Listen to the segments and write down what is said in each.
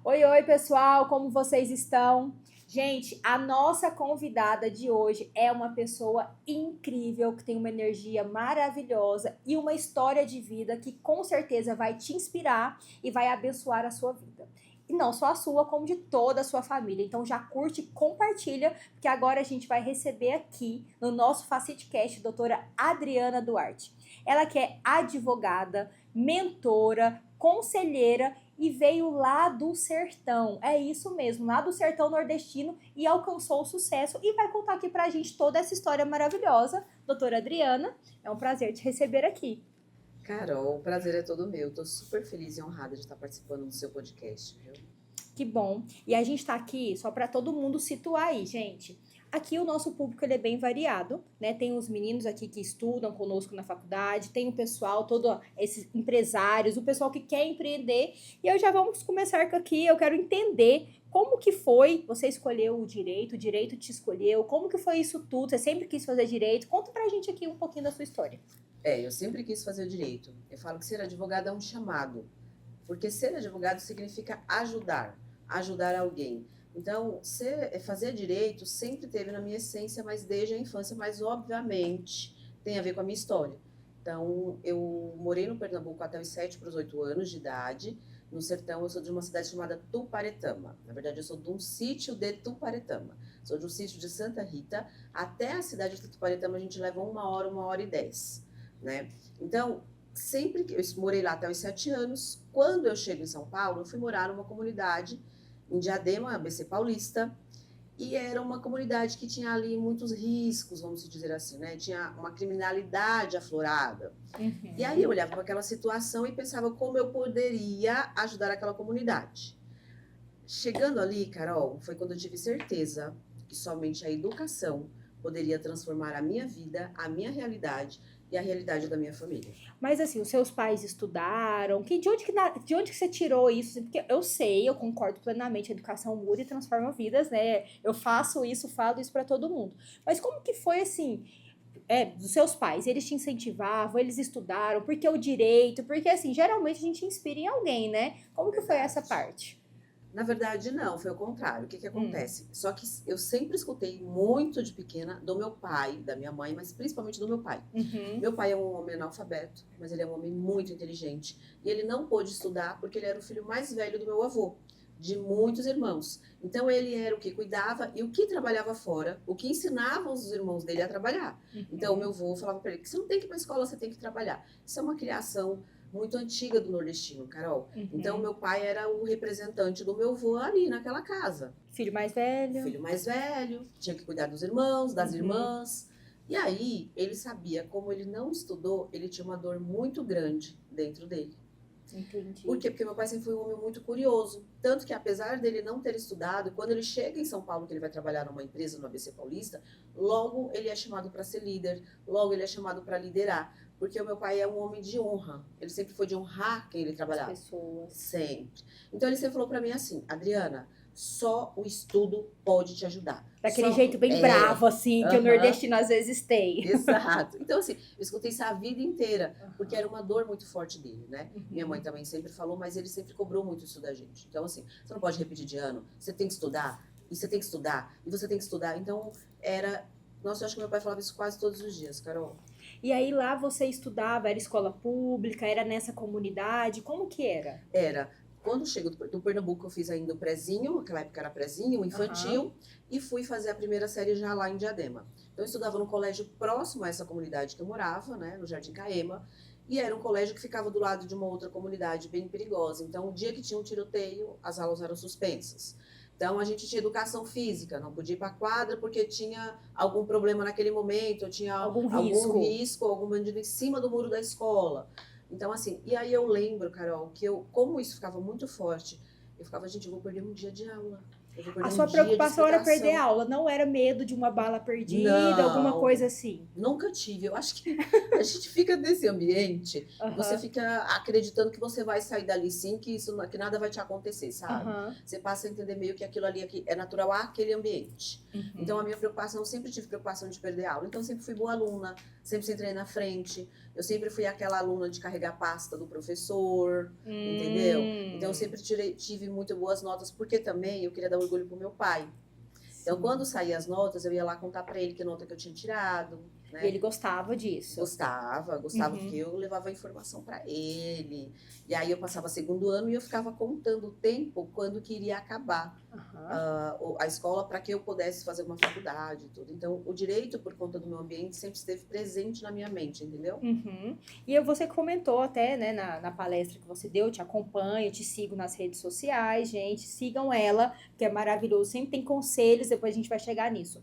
Oi, oi, pessoal, como vocês estão? Gente, a nossa convidada de hoje é uma pessoa incrível, que tem uma energia maravilhosa e uma história de vida que com certeza vai te inspirar e vai abençoar a sua vida. E não só a sua, como de toda a sua família. Então já curte e compartilha, porque agora a gente vai receber aqui no nosso FacitCast a doutora Adriana Duarte. Ela que é advogada, mentora, conselheira e veio lá do sertão. É isso mesmo, lá do sertão nordestino e alcançou o sucesso e vai contar aqui pra gente toda essa história maravilhosa. Doutora Adriana, é um prazer te receber aqui. Carol, o prazer é todo meu. Estou super feliz e honrada de estar participando do seu podcast, viu? Que bom. E a gente tá aqui só para todo mundo situar aí, gente. Aqui o nosso público ele é bem variado, né? Tem os meninos aqui que estudam conosco na faculdade, tem o pessoal, todos esses empresários, o pessoal que quer empreender. E eu já vamos começar aqui, eu quero entender como que foi, você escolheu o direito te escolheu, como que foi isso tudo? Você sempre quis fazer direito? Conta pra gente aqui um pouquinho da sua história. Eu sempre quis fazer o direito. Eu falo que ser advogado é um chamado, porque ser advogado significa ajudar, ajudar alguém. Então, fazer direito sempre teve na minha essência, mas desde a infância, mas obviamente tem a ver com a minha história. Então, eu morei no Pernambuco até os 7 para os 8 anos de idade. No sertão, eu sou de uma cidade chamada Tuparetama. Na verdade, eu sou de um sítio de Tuparetama. Sou de um sítio de Santa Rita. Até a cidade de Tuparetama, a gente leva 1 hora, 1 hora e 10, né? Então, sempre que eu morei lá até os 7 anos, quando eu chego em São Paulo, eu fui morar numa comunidade em Diadema, ABC Paulista, e era uma comunidade que tinha ali muitos riscos, vamos dizer assim, né? Tinha uma criminalidade aflorada. E aí eu Uhum. olhava para aquela situação e pensava como eu poderia ajudar aquela comunidade. Chegando ali, Carol, foi quando eu tive certeza que somente a educação poderia transformar a minha vida, a minha realidade e a realidade da minha família. Mas assim, os seus pais estudaram? De onde que você tirou isso? Porque eu sei, eu concordo plenamente, a educação muda e transforma vidas, né? Eu faço isso, falo isso para todo mundo. Mas como que foi assim? Dos seus pais, eles te incentivavam, eles estudaram, porque o direito, porque assim, geralmente a gente inspira em alguém, né? Como que foi essa Verdade. parte? Na verdade, não, foi o contrário. O que que Hum. acontece? Só que eu sempre escutei muito de pequena do meu pai, da minha mãe, mas principalmente do meu pai. Uhum. Meu pai é um homem analfabeto, mas ele é um homem muito inteligente. E ele não pôde estudar porque ele era o filho mais velho do meu avô, de muitos irmãos. Então ele era o que cuidava e o que trabalhava fora, o que ensinava os irmãos dele a trabalhar. Então o meu Uhum. avô falava para ele que você não tem que ir para a escola, você tem que trabalhar. Isso é uma criação muito antiga do nordestino, Carol. Então, Uhum. meu pai era o representante do meu avô ali naquela casa. Filho mais O velho? filho mais velho, tinha que cuidar dos irmãos, das Uhum. irmãs. E aí, ele sabia, como ele não estudou, ele tinha uma dor muito grande dentro dele. Por Entendi. quê? Porque meu pai sempre foi um homem muito curioso. Tanto que, apesar dele não ter estudado, quando ele chega em São Paulo, que ele vai trabalhar numa empresa no ABC Paulista, logo ele é chamado para ser líder, logo ele é chamado para liderar. Porque o meu pai é um homem de honra. Ele sempre foi de honrar quem ele As trabalhava. pessoas. Sempre. Então ele sempre falou para mim assim: Adriana, só o estudo pode te ajudar. Daquele Só jeito bem é. bravo, assim, que o Aham. nordestino às vezes tem. Exato. Então, assim, eu escutei isso a vida inteira, porque era Aham. uma dor muito forte dele, né? Minha mãe Uhum. também sempre falou, mas ele sempre cobrou muito isso da gente. Então, assim, você não pode repetir de ano, você tem que estudar, e você tem que estudar, e você tem que estudar. Então, era. Nossa, eu acho que meu pai falava isso quase todos os dias, Carol. E aí lá você estudava, era escola pública, era nessa comunidade, como que era? Era. Quando chego do Pernambuco, eu fiz ainda o prezinho, naquela época era prezinho, o Aham. infantil, e fui fazer a primeira série já lá em Diadema. Então, eu estudava no colégio próximo a essa comunidade que eu morava, né, no Jardim Caema, e era um colégio que ficava do lado de uma outra comunidade bem perigosa. Então, o dia que tinha um tiroteio, as aulas eram suspensas. Então, a gente tinha educação física, não podia ir para a quadra porque tinha algum problema naquele momento, ou tinha Algum algum risco? risco, algum bandido em cima do muro da escola. Então, assim, e aí eu lembro, Carol, que como isso ficava muito forte, eu ficava, gente, eu vou perder um dia de aula. Eu vou A perder um sua dia de preocupação era perder a explicação. aula, não era medo de uma bala perdida, alguma Não, coisa assim. nunca tive. Eu acho que a gente fica nesse ambiente e você Aham, fica acreditando que você vai sair dali sim, que isso, que nada vai te acontecer, sabe? aham, Você passa a entender meio que aquilo ali é natural àquele ambiente. Então a uhum. minha preocupação, eu sempre tive preocupação de perder aula. Então eu sempre fui boa aluna, sempre entrei na frente. Eu sempre fui aquela aluna de carregar a pasta do professor, entendeu? Então eu Hum, sempre tive muito boas notas, porque também eu queria dar orgulho pro meu pai. Então, quando sim. saía as notas, eu ia lá contar para ele que nota que eu tinha tirado, E né? ele gostava disso. Gostava porque Uhum, eu levava a informação para ele. E aí eu passava segundo ano e eu ficava contando o tempo quando que iria acabar aham. a escola para que eu pudesse fazer uma faculdade e tudo. Então, o direito, por conta do meu ambiente, sempre esteve presente na minha mente, entendeu? Uhum. E você comentou até, né, na palestra que você deu, eu te acompanho, te sigo nas redes sociais, gente, sigam ela, que é maravilhoso, sempre tem conselhos, depois a gente vai chegar nisso.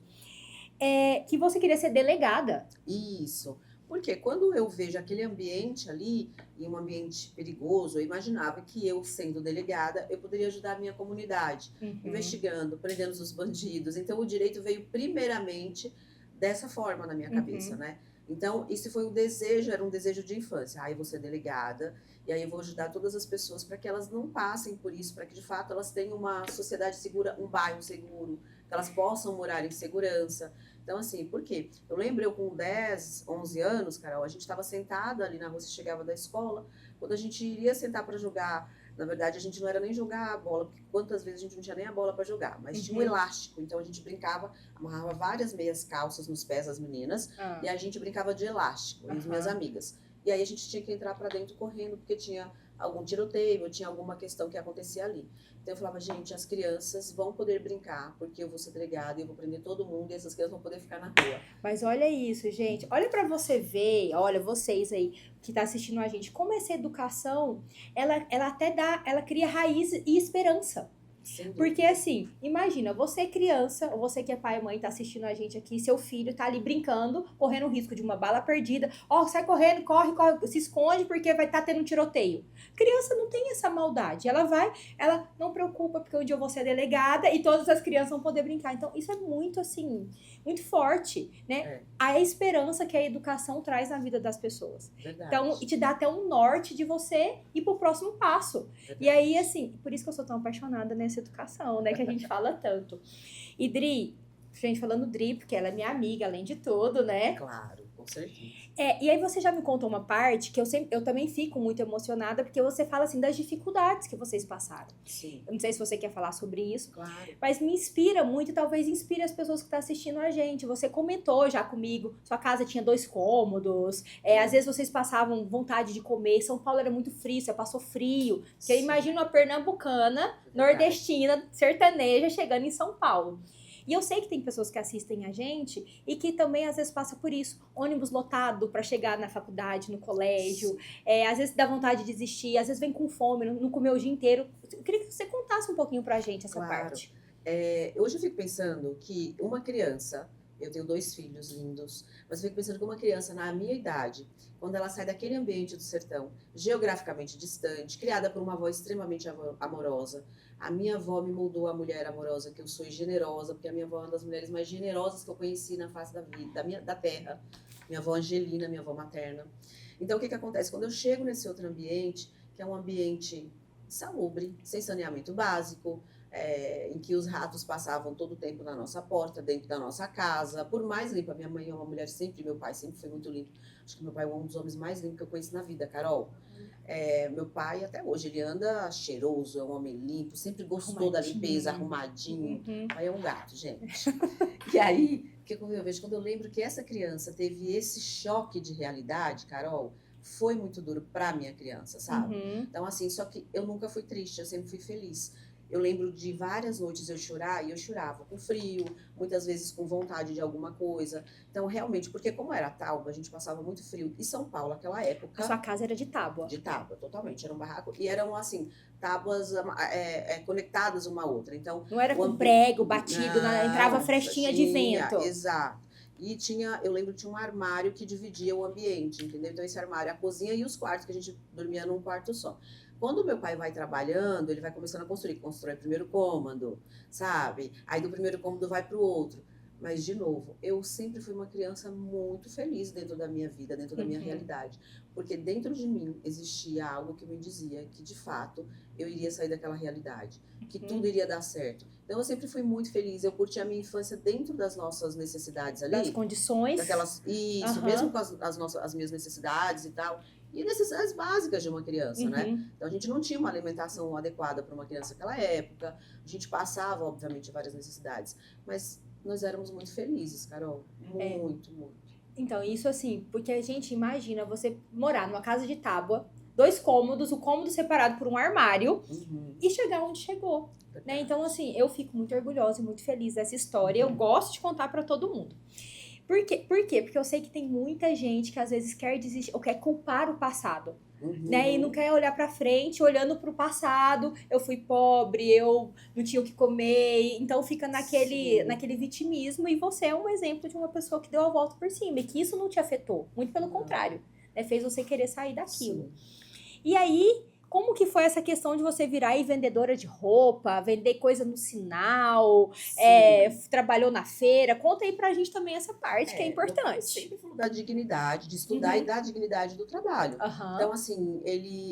É, que você queria ser delegada. Isso. Porque quando eu vejo aquele ambiente ali, e um ambiente perigoso, eu imaginava que eu, sendo delegada, eu poderia ajudar a minha comunidade, Uhum, investigando, prendendo os bandidos. Então, o direito veio primeiramente dessa forma na minha cabeça, uhum, né? Então, isso foi um desejo, era um desejo de infância. Ah, eu vou ser delegada, e aí eu vou ajudar todas as pessoas para que elas não passem por isso, para que de fato elas tenham uma sociedade segura, um bairro seguro, que elas possam morar em segurança. Então, assim, por quê? Eu lembro eu com 10, 11 anos, Carol, a gente estava sentada ali na rua, você chegava da escola, quando a gente iria sentar para jogar, na verdade a gente não era nem jogar a bola, porque quantas vezes a gente não tinha nem a bola para jogar, mas tinha um uhum. elástico, então a gente brincava, amarrava várias meias calças nos pés das meninas Ah, e a gente brincava de elástico, eu e as minhas aham. amigas. E aí a gente tinha que entrar para dentro correndo, porque tinha algum tiroteio, tinha alguma questão que acontecia ali. Então eu falava, gente, as crianças vão poder brincar, porque eu vou ser delegada e eu vou prender todo mundo e essas crianças vão poder ficar na rua. Mas olha isso, gente. Olha para você ver, olha vocês aí que tá assistindo a gente, como essa educação, ela até dá, ela cria raiz e esperança. Sem Porque dúvida. assim, imagina, você é criança, ou você que é pai e mãe, tá assistindo a gente aqui, seu filho tá ali brincando, correndo o risco de uma bala perdida. Ó, sai correndo, corre, corre, se esconde porque vai estar tendo um tiroteio. Criança não tem essa maldade. Ela vai, ela não preocupa porque um dia eu vou ser delegada e todas as crianças vão poder brincar. Então, isso é muito assim, muito forte, né? É, A esperança que a educação traz na vida das pessoas. Então, e verdade. te dá até um norte de você ir pro próximo passo. E aí, Verdade. assim, por isso que eu sou tão apaixonada nessa educação, né? Que a gente fala tanto. E Dri, gente, falando Dri, porque ela é minha amiga, além de tudo, né? Claro, com certeza. É, e aí você já me contou uma parte que eu também fico muito emocionada, porque você fala assim das dificuldades que vocês passaram. Sim, Eu não sei se você quer falar sobre isso, claro. mas me inspira muito e talvez inspire as pessoas que estão assistindo a gente. Você comentou já comigo, sua casa tinha 2 cômodos, às É, vezes vocês passavam vontade de comer, São Paulo era muito frio, você passou frio. Porque eu sim, imagino uma pernambucana, é verdade. nordestina, sertaneja chegando em São Paulo. E eu sei que tem pessoas que assistem a gente e que também às vezes passa por isso. Ônibus lotado para chegar na faculdade, no colégio. Sim, Às vezes dá vontade de desistir, às vezes vem com fome, não comeu o dia inteiro. Eu queria que você contasse um pouquinho pra gente essa claro. parte. Hoje eu fico pensando que uma criança, eu tenho 2 filhos lindos, mas eu fico pensando que uma criança na minha idade, quando ela sai daquele ambiente do sertão, geograficamente distante, criada por uma avó extremamente amorosa, a minha avó me moldou a mulher amorosa que eu sou e generosa, porque a minha avó é uma das mulheres mais generosas que eu conheci na face da vida, da terra. Minha avó Angelina, minha avó materna. Então, o que que acontece? Quando eu chego nesse outro ambiente, que é um ambiente salubre, sem saneamento básico, em que os ratos passavam todo o tempo na nossa porta, dentro da nossa casa, por mais limpa. Minha mãe é uma mulher sempre, meu pai sempre foi muito limpo. Acho que meu pai é um dos homens mais limpos que eu conheço na vida, Carol. Meu pai, até hoje, ele anda cheiroso, é um homem limpo, sempre gostou da limpeza, Arrumadinho. arrumadinho. Uhum. Pai é um gato, gente. E aí, o que eu vejo? Quando eu lembro que essa criança teve esse choque de realidade, Carol, foi muito duro para minha criança, sabe? Uhum. Então, assim, só que eu nunca fui triste, eu sempre fui feliz. Eu lembro de várias noites eu chorar e eu chorava com frio, muitas vezes com vontade de alguma coisa. Então, realmente, porque como era Tauba, a gente passava muito frio. E São Paulo, aquela A época, sua casa era de tábua. de tábua, totalmente. Era um barraco. E eram, assim, tábuas conectadas uma à outra. Então, Não era o com ambiente. prego batido, entrava Não, frestinha de tinha, vento. exato. E tinha, eu lembro que tinha um armário que dividia o ambiente, entendeu? Então, esse armário, a cozinha e os quartos, que a gente dormia num quarto só. quando o meu pai vai trabalhando, ele vai começando a construir, constrói o primeiro cômodo, sabe? Aí do primeiro cômodo vai para o outro. Mas, de novo, eu sempre fui uma criança muito feliz dentro da minha vida, dentro da minha realidade. Porque dentro de mim existia algo que me dizia que, de fato, eu iria sair daquela realidade. Que tudo iria dar certo. Então, eu sempre fui muito feliz. Eu curti a minha infância dentro das nossas necessidades ali. Das condições. Isso, mesmo com as minhas necessidades e tal. E necessidades básicas de uma criança, né? Então, a gente não tinha uma alimentação adequada para uma criança naquela época. A gente passava, obviamente, várias necessidades. Mas nós éramos muito felizes, Carol. Muito, muito. Então, isso assim, porque a gente imagina você morar numa casa de tábua, 2 cômodos, o cômodo separado por um armário, e chegar onde chegou, né? Então, assim, eu fico muito orgulhosa e muito feliz dessa história. Eu gosto de contar pra todo mundo. Por quê? Porque eu sei que tem muita gente que às vezes quer desistir ou quer culpar o passado. Né? E não quer olhar pra frente, olhando pro passado, eu fui pobre, eu não tinha o que comer, então fica naquele vitimismo, e você é um exemplo de uma pessoa que deu a volta por cima, e que isso não te afetou, muito pelo contrário, né? Fez você querer sair daquilo. Sim. E aí, como que foi essa questão de você virar aí vendedora de roupa, vender coisa no sinal, trabalhou na feira? Conta aí pra gente também essa parte que é importante. Eu sempre falo da dignidade, de estudar e da dignidade do trabalho. Então, assim,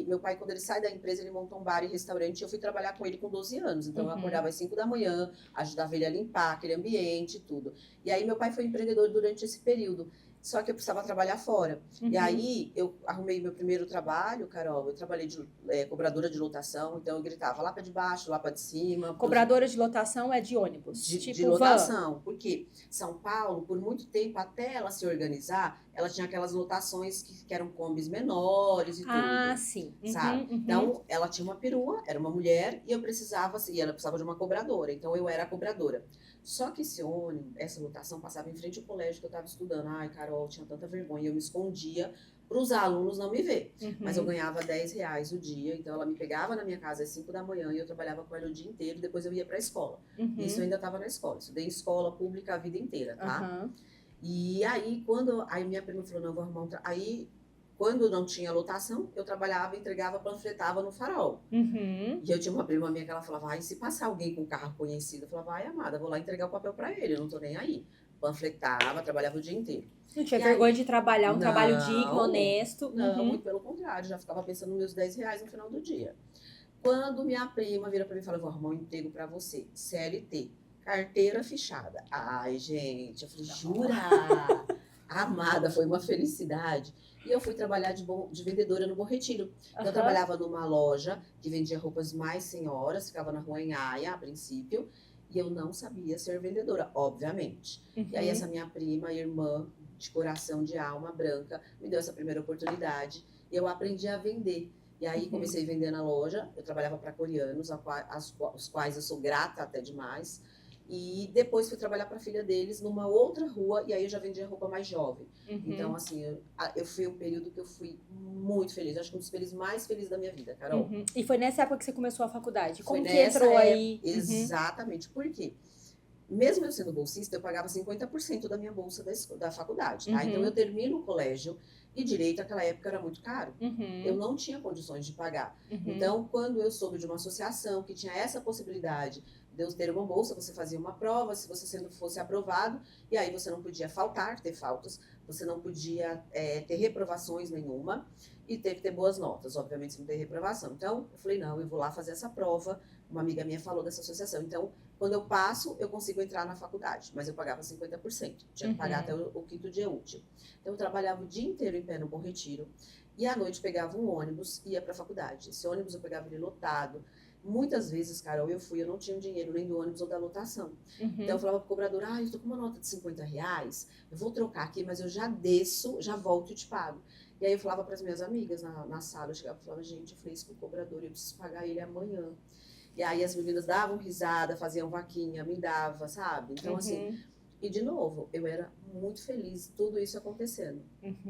meu pai, quando ele sai da empresa, ele monta um bar e restaurante, e eu fui trabalhar com ele com 12 anos. Então, eu acordava às 5 da manhã, ajudava ele a limpar aquele ambiente e tudo. E aí, meu pai foi empreendedor durante esse período. Só que eu precisava trabalhar fora. E aí, eu arrumei meu primeiro trabalho, Carol. Eu trabalhei de cobradora de lotação. Então, eu gritava lá para de baixo, lá para de cima. Cobradora de lotação é de ônibus? De lotação. Porque São Paulo, por muito tempo, até ela se organizar, ela tinha aquelas lotações que eram combis menores e tudo. Ah, sim. Sabe? Então, ela tinha uma perua, era uma mulher, e ela precisava de uma cobradora. Então, eu era a cobradora. Só que esse ônibus, essa lotação, passava em frente ao colégio que eu estava estudando. Ai, Carol, eu tinha tanta vergonha. Eu me escondia para os alunos não me ver. Mas eu ganhava R$10 o dia. Então, ela me pegava na minha casa às 5 da manhã e eu trabalhava com ela o dia inteiro. Depois eu ia para a escola. Isso eu ainda estava na escola. Estudei em escola pública a vida inteira, tá? E aí, aí minha prima falou, não, eu vou arrumar um Aí, quando não tinha lotação, eu trabalhava, entregava, panfletava no Farol. E eu tinha uma prima minha que ela falava, ai, se passar alguém com um carro conhecido, eu falava, ai, amada, vou lá entregar o papel para ele, eu não tô nem aí. Panfletava, trabalhava o dia inteiro. Não tinha vergonha de trabalhar, um trabalho digno, honesto? Não, muito pelo contrário, já ficava pensando nos meus R$10 no final do dia. Quando minha prima vira para mim e fala, vou arrumar um emprego para você, CLT, carteira fichada. Ai, gente, eu falei, jura? Amada, foi uma felicidade. E eu fui trabalhar de vendedora no Bom Retiro. Eu trabalhava numa loja que vendia roupas mais senhoras, ficava na Rua Anhaia, a princípio, e eu não sabia ser vendedora, obviamente. E aí essa minha prima, irmã, de coração, de alma branca, me deu essa primeira oportunidade, e eu aprendi a vender. E aí comecei a vender na loja, eu trabalhava para coreanos, aos quais eu sou grata até demais. E depois fui trabalhar para a filha deles numa outra rua, e aí eu já vendia roupa mais jovem. Então, assim, eu fui um período que eu fui muito feliz. Acho que um dos períodos mais felizes da minha vida, Carol. E foi nessa época que você começou a faculdade? Como que entrou aí? Exatamente. Por quê? Mesmo eu sendo bolsista, eu pagava 50% da minha bolsa da faculdade, tá? Então, eu termino o colégio, e direito naquela época era muito caro. Eu não tinha condições de pagar. Então, quando eu soube de uma associação que tinha essa possibilidade de eu ter uma bolsa, você fazia uma prova, se você fosse aprovado, e aí você não podia ter faltas, você não podia ter reprovações nenhuma, e ter que ter boas notas, obviamente, se não ter reprovação. Então, eu falei, não, eu vou lá fazer essa prova. Uma amiga minha falou dessa associação. Então, quando eu passo, eu consigo entrar na faculdade, mas eu pagava 50%. Tinha que pagar até o 5º dia útil. Então, eu trabalhava o dia inteiro em pé no Bom Retiro, e à noite pegava um ônibus e ia para a faculdade. Esse ônibus eu pegava ele lotado. Muitas vezes, Carol, eu não tinha dinheiro nem do ônibus ou da lotação. Então, eu falava pro cobrador, eu tô com uma nota de R$50, eu vou trocar aqui, mas eu já desço, já volto e te pago. E aí eu falava para as minhas amigas na sala, eu chegava e falava, gente, eu falei isso com o cobrador, eu preciso pagar ele amanhã. E aí as meninas davam risada, faziam vaquinha, me dava, sabe? Então, assim, e de novo, eu era muito feliz, tudo isso acontecendo.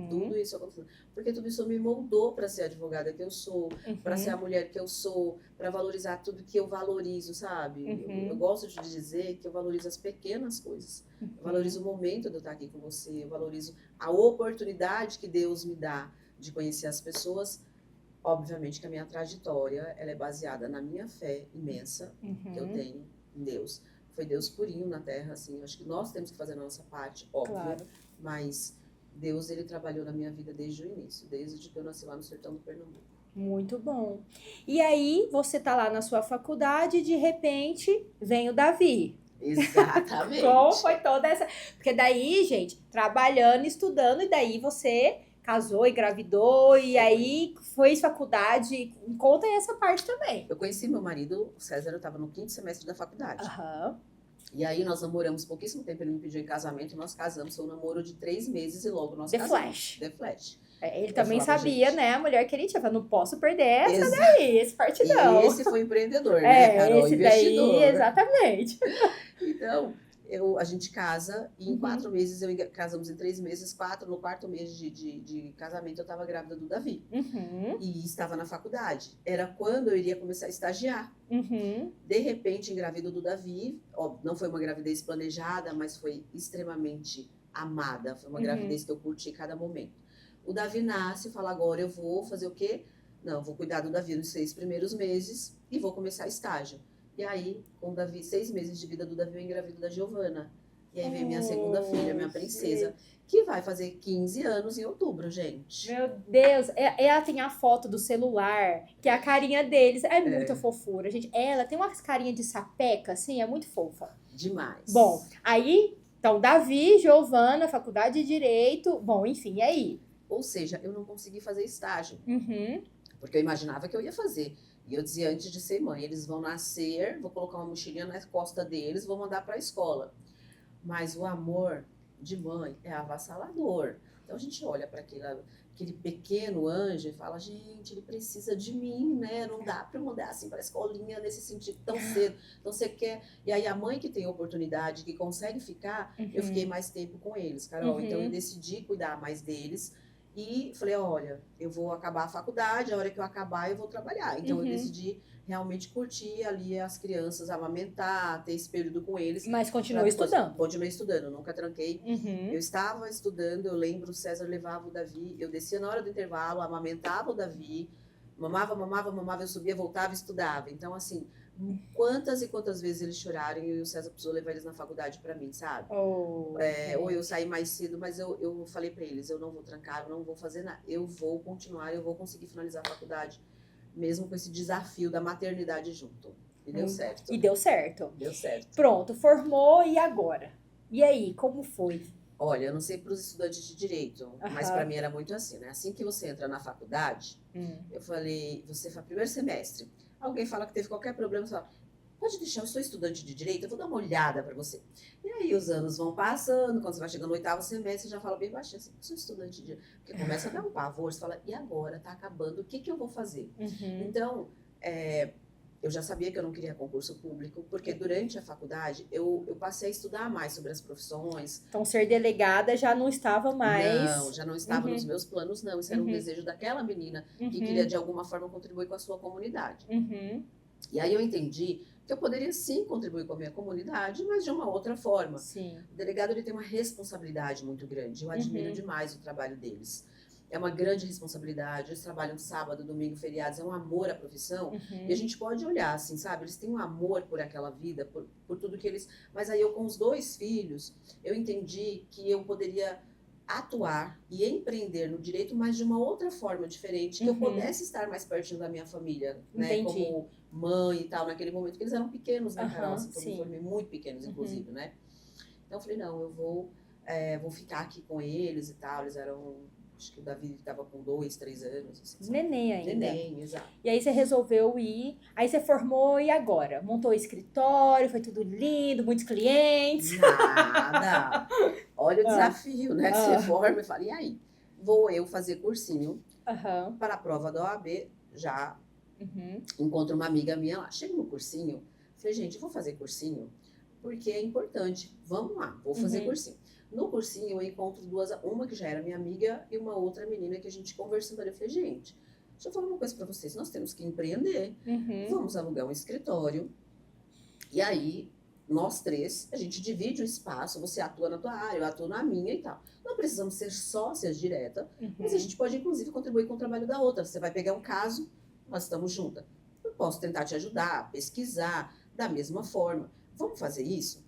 Tudo isso acontecendo. Porque tudo isso me moldou para ser a advogada que eu sou, para ser a mulher que eu sou, para valorizar tudo que eu valorizo, sabe? Eu gosto de dizer que eu valorizo as pequenas coisas. Eu valorizo o momento de eu estar aqui com você, eu valorizo a oportunidade que Deus me dá de conhecer as pessoas. Obviamente que a minha trajetória, ela é baseada na minha fé imensa que eu tenho em Deus. Foi Deus purinho na Terra, assim, acho que nós temos que fazer a nossa parte, óbvio, Claro. mas Deus, ele trabalhou na minha vida desde o início, desde que eu nasci lá no sertão do Pernambuco. Muito bom. E aí, você tá lá na sua faculdade e de repente vem o Davi. Exatamente. Como foi toda essa. Porque daí, gente, trabalhando, estudando, e daí você casou, engravidou, e aí fez faculdade. Conta aí essa parte também. Eu conheci meu marido, o César, eu estava no 5º semestre da faculdade. Aham. E aí nós namoramos pouquíssimo tempo, ele me pediu em casamento, nós casamos, foi um namoro de 3 meses e logo nós The casamos. Flash. The Flash. Ele Eu também falava, sabia, gente, né, a mulher que ele tinha. Falava, não posso perder essa Exa- daí, esse partidão. E esse foi empreendedor, né, Carol? esse Investidor. daí, exatamente. Então, a gente casa e em 4 meses, casamos em 3 meses, 4, no 4º mês de casamento eu estava grávida do Davi. E estava na faculdade. Era quando eu iria começar a estagiar. De repente, engravido do Davi, não foi uma gravidez planejada, mas foi extremamente amada. Foi uma gravidez que eu curti cada momento. O Davi nasce e fala, agora eu vou fazer o quê? Não, vou cuidar do Davi nos 6 primeiros meses e vou começar estágio. E aí, com o Davi, 6 meses de vida do Davi, eu engravido da Giovana. E aí vem minha segunda filha, minha princesa, que vai fazer 15 anos em outubro, gente. Meu Deus, ela tem a foto do celular, que é a carinha deles, é muita fofura, gente. Ela tem umas carinhas de sapeca, assim, é muito fofa. Demais. Bom, aí, então, Davi, Giovana, faculdade de Direito, bom, enfim, e aí? Ou seja, eu não consegui fazer estágio, porque eu imaginava que eu ia fazer. E eu dizia, antes de ser mãe, eles vão nascer, vou colocar uma mochilinha na costa deles, vou mandar para a escola. Mas o amor de mãe é avassalador. Então a gente olha para aquele pequeno anjo e fala, gente, ele precisa de mim, né? Não dá para eu mandar assim para a escolinha nesse sentido tão cedo. Então você quer... E aí a mãe que tem oportunidade, que consegue ficar, eu fiquei mais tempo com eles, Carol. Então eu decidi cuidar mais deles. E falei, olha, eu vou acabar a faculdade, a hora que eu acabar eu vou trabalhar. Então eu decidi realmente curtir ali as crianças, amamentar, ter esse período com eles. Mas continuou estudando. Continuei estudando, nunca tranquei. Eu estava estudando, eu lembro, o César levava o Davi, eu descia na hora do intervalo, amamentava o Davi, mamava, eu subia, voltava e estudava. Então, assim, quantas e quantas vezes eles choraram e o César precisou levar eles na faculdade para mim, sabe? Ou eu saí mais cedo, mas eu falei para eles, eu não vou trancar, eu não vou fazer nada, eu vou continuar, eu vou conseguir finalizar a faculdade, mesmo com esse desafio da maternidade junto. E deu certo. E deu certo. Deu certo. Pronto, formou, e agora? E aí, como foi? Olha, eu não sei para os estudantes de direito, mas para mim era muito assim, né? Assim que você entra na faculdade, eu falei, você faz primeiro semestre, alguém fala que teve qualquer problema, você fala, pode deixar, eu sou estudante de direito, eu vou dar uma olhada para você. E aí os anos vão passando, quando você vai chegando no 8º semestre, você já fala bem baixinho assim, eu sou estudante de direito. Porque começa a dar um pavor, você fala, e agora? Tá acabando, o que eu vou fazer? Então, eu já sabia que eu não queria concurso público, porque durante a faculdade eu passei a estudar mais sobre as profissões. Então, ser delegada já não estava mais... Não, já não estava nos meus planos, não. Isso era um desejo daquela menina que queria, de alguma forma, contribuir com a sua comunidade. E aí eu entendi que eu poderia, sim, contribuir com a minha comunidade, mas de uma outra forma. Sim. O delegado, ele tem uma responsabilidade muito grande. Eu admiro demais o trabalho deles. É uma grande responsabilidade, eles trabalham sábado, domingo, feriados, é um amor à profissão. E a gente pode olhar assim, sabe? Eles têm um amor por aquela vida, por tudo que eles... Mas aí eu, com os 2 filhos, eu entendi que eu poderia atuar e empreender no direito, mas de uma outra forma diferente, que eu pudesse estar mais pertinho da minha família, né? Como mãe e tal, naquele momento que eles eram pequenos, né, Carol? Assim, eu me formei muito pequenos, inclusive, né? Então eu falei, não, eu vou ficar aqui com eles e tal, eles eram... Acho que o Davi estava com 2, 3 anos. Assim, neném ainda. Neném, exato. E aí você resolveu ir, aí você formou, e agora? Montou o escritório, foi tudo lindo, muitos clientes? Nada. Olha o desafio, né? Você forma e fala, e aí? Vou eu fazer cursinho para a prova da OAB, já encontro uma amiga minha lá. Chego no cursinho, falei, gente, eu vou fazer cursinho porque é importante. Vamos lá, vou fazer cursinho. No cursinho eu encontro 2, uma que já era minha amiga e uma outra menina que a gente conversando ali. Eu falei, gente, deixa eu falar uma coisa pra vocês, nós temos que empreender, vamos alugar um escritório. E aí nós três, a gente divide o espaço, você atua na tua área, eu atuo na minha e tal. Não precisamos ser sócias diretas, mas a gente pode, inclusive, contribuir com o trabalho da outra. Você vai pegar um caso, nós estamos juntas. Eu posso tentar te ajudar, pesquisar, da mesma forma. Vamos fazer isso?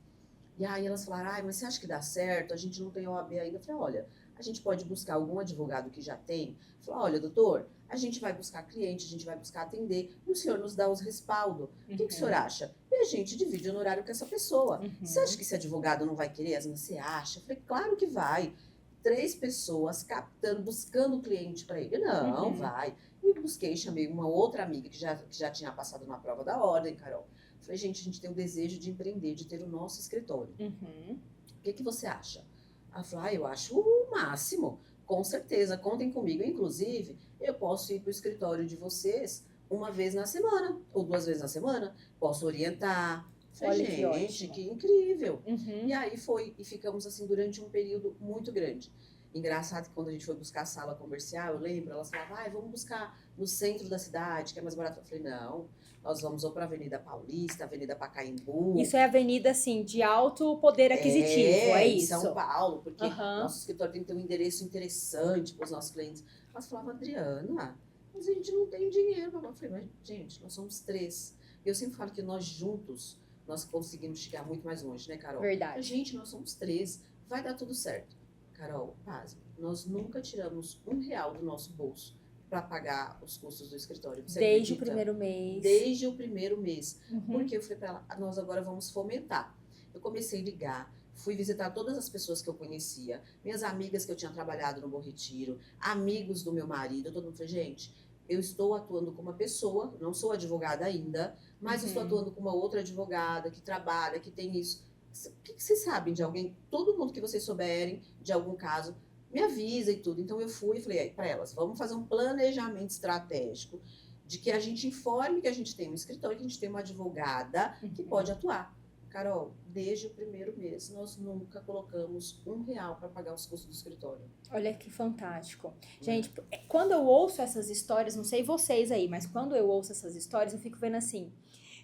E aí elas falaram, mas você acha que dá certo? A gente não tem OAB ainda. Eu falei, olha, a gente pode buscar algum advogado que já tem. Eu falei, olha, doutor, a gente vai buscar cliente, a gente vai buscar atender, e o senhor nos dá os respaldos. O que o senhor acha? E a gente divide o honorário com essa pessoa. Você acha que esse advogado não vai querer? Você acha? Eu falei, claro que vai. 3 pessoas captando, buscando cliente para ele. Não, vai. E busquei, chamei uma outra amiga que já tinha passado na prova da ordem, Carol. Falei, gente, a gente tem o desejo de empreender, de ter o nosso escritório. O que você acha? Ela falou, eu acho o máximo. Com certeza, contem comigo. Inclusive, eu posso ir para o escritório de vocês uma vez na semana, ou 2 vezes na semana. Posso orientar. Falei, gente, que incrível. E aí foi, e ficamos assim durante um período muito grande. Engraçado que quando a gente foi buscar a sala comercial, eu lembro, elas falavam, vamos buscar no centro da cidade, que é mais barato. Eu falei, não, nós vamos ou para a Avenida Paulista, Avenida Pacaembu. Isso é avenida, assim, de alto poder aquisitivo, é isso? Em São Paulo, porque nosso escritório tem que ter um endereço interessante para os nossos clientes. Elas falavam, Adriana, mas a gente não tem dinheiro. Eu falei, mas gente, nós somos 3. Eu sempre falo que nós juntos, nós conseguimos chegar muito mais longe, né, Carol? Verdade. Gente, nós somos 3, vai dar tudo certo. Carol, pasme, nós nunca tiramos R$1 do nosso bolso para pagar os custos do escritório. Você desde acredita? O primeiro mês. Desde o primeiro mês. Porque eu falei para ela, nós agora vamos fomentar. Eu comecei a ligar, fui visitar todas as pessoas que eu conhecia, minhas amigas que eu tinha trabalhado no Bom Retiro, amigos do meu marido, todo mundo falou, gente, eu estou atuando como uma pessoa, não sou advogada ainda, mas estou atuando como uma outra advogada que trabalha, que tem isso. O que vocês sabem de alguém? Todo mundo que vocês souberem de algum caso, me avisa e tudo. Então eu fui e falei para elas, vamos fazer um planejamento estratégico de que a gente informe que a gente tem um escritório, que a gente tem uma advogada que pode atuar. Carol, desde o primeiro mês, nós nunca colocamos R$1 para pagar os custos do escritório. Olha que fantástico. Gente, quando eu ouço essas histórias, não sei vocês aí, mas quando eu ouço essas histórias, eu fico vendo assim,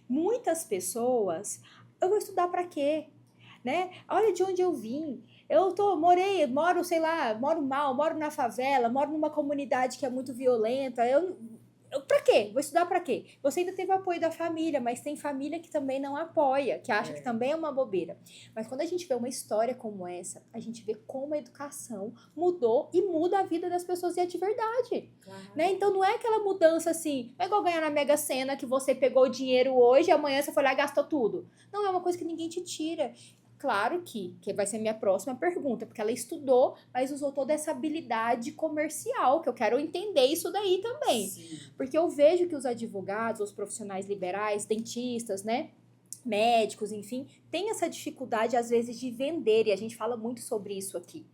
muitas pessoas, eu vou estudar para quê? Né? Olha de onde eu vim. Moro, sei lá, moro mal, moro na favela, moro numa comunidade que é muito violenta. Pra quê? Vou estudar pra quê? Você ainda teve o apoio da família, mas tem família que também não apoia, que acha que também é uma bobeira. Mas quando a gente vê uma história como essa, a gente vê como a educação mudou e muda a vida das pessoas e é de verdade. Né? Então não é aquela mudança assim, não é igual ganhar na Mega Sena que você pegou o dinheiro hoje e amanhã você foi lá e gastou tudo. Não, é uma coisa que ninguém te tira. Claro que vai ser a minha próxima pergunta, porque ela estudou, mas usou toda essa habilidade comercial, que eu quero entender isso daí também. Sim. Porque eu vejo que os advogados, os profissionais liberais, dentistas, né, médicos, enfim, têm essa dificuldade, às vezes, de vender, e a gente fala muito sobre isso aqui.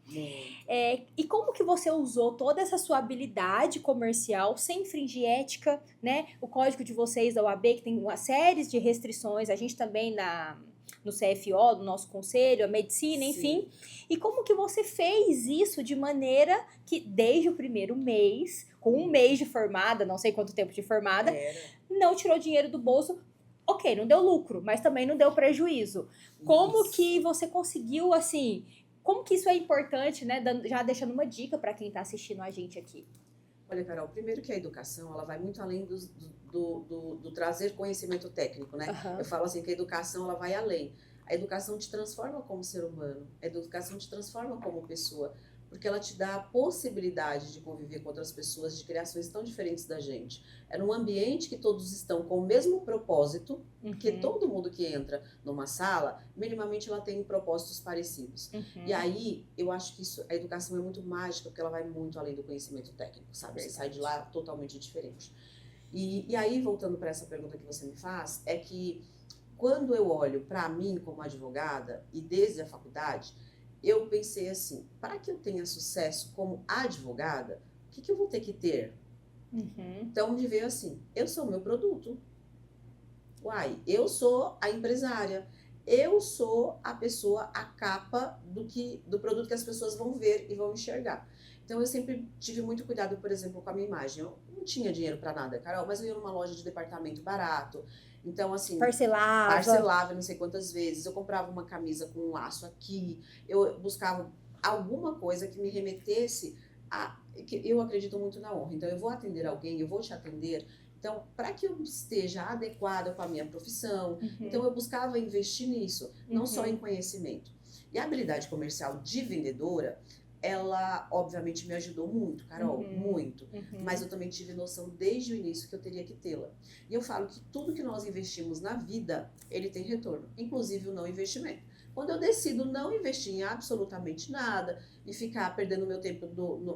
E como que você usou toda essa sua habilidade comercial sem infringir ética, né? O código de vocês da OAB, que tem uma série de restrições, a gente também no CFO, do nosso conselho, a medicina, enfim. E como que você fez isso de maneira que, desde o primeiro mês, com 1 mês de formada, não sei quanto tempo de formada, não tirou dinheiro do bolso? Ok, não deu lucro, mas também não deu prejuízo. Como que você conseguiu, assim... Como que isso é importante, né? Já deixando uma dica para quem está assistindo a gente aqui. Olha, Carol, primeiro que a educação, ela vai muito além do trazer conhecimento técnico, né? Eu falo assim que a educação, ela vai além. A educação te transforma como ser humano, a educação te transforma como pessoa, porque ela te dá a possibilidade de conviver com outras pessoas de criações tão diferentes da gente. É num ambiente que todos estão com o mesmo propósito, porque todo mundo que entra numa sala, minimamente ela tem propósitos parecidos. E aí, eu acho que a educação é muito mágica, porque ela vai muito além do conhecimento técnico, sabe? Você sai de lá totalmente diferente. E aí, voltando para essa pergunta que você me faz, é que quando eu olho para mim como advogada, e desde a faculdade, eu pensei assim, para que eu tenha sucesso como advogada, o que eu vou ter que ter? Então me veio assim, eu sou o meu produto. Uai, eu sou a empresária. Eu sou a pessoa, a capa do produto que as pessoas vão ver e vão enxergar. Então eu sempre tive muito cuidado, por exemplo, com a minha imagem. Eu não tinha dinheiro para nada, Carol, mas eu ia numa loja de departamento barato. Então, assim, Parcelava. parcelava não sei quantas vezes, eu comprava uma camisa com um laço aqui, eu buscava alguma coisa que me remetesse a... que eu acredito muito na honra, então eu vou atender alguém, eu vou te atender, então, para que eu esteja adequada com a minha profissão, então eu buscava investir nisso, não só em conhecimento. E a habilidade comercial de vendedora, ela obviamente me ajudou muito, Carol, muito. Mas eu também tive noção desde o início que eu teria que tê-la. E eu falo que tudo que nós investimos na vida, ele tem retorno, inclusive o não investimento. Quando eu decido não investir em absolutamente nada e ficar perdendo meu tempo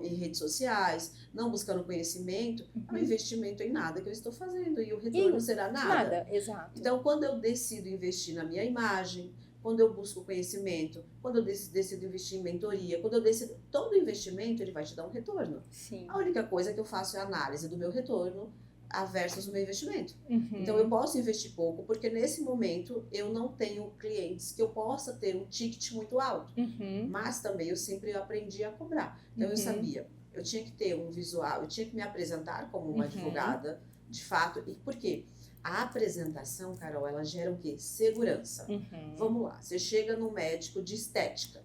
em redes sociais, não buscando conhecimento, é um investimento em nada que eu estou fazendo e o retorno será nada. Nada, exato. Então, quando eu decido investir na minha imagem, quando eu busco conhecimento, quando eu decido investir em mentoria, quando eu decido... Todo investimento, ele vai te dar um retorno. Sim. A única coisa que eu faço é a análise do meu retorno versus o meu investimento. Então, eu posso investir pouco, porque nesse momento eu não tenho clientes que eu possa ter um ticket muito alto. Mas também eu sempre aprendi a cobrar. Então, eu sabia, eu tinha que ter um visual, eu tinha que me apresentar como uma advogada, de fato. E por quê? A apresentação, Carol, ela gera o quê? Segurança. Vamos lá, você chega num médico de estética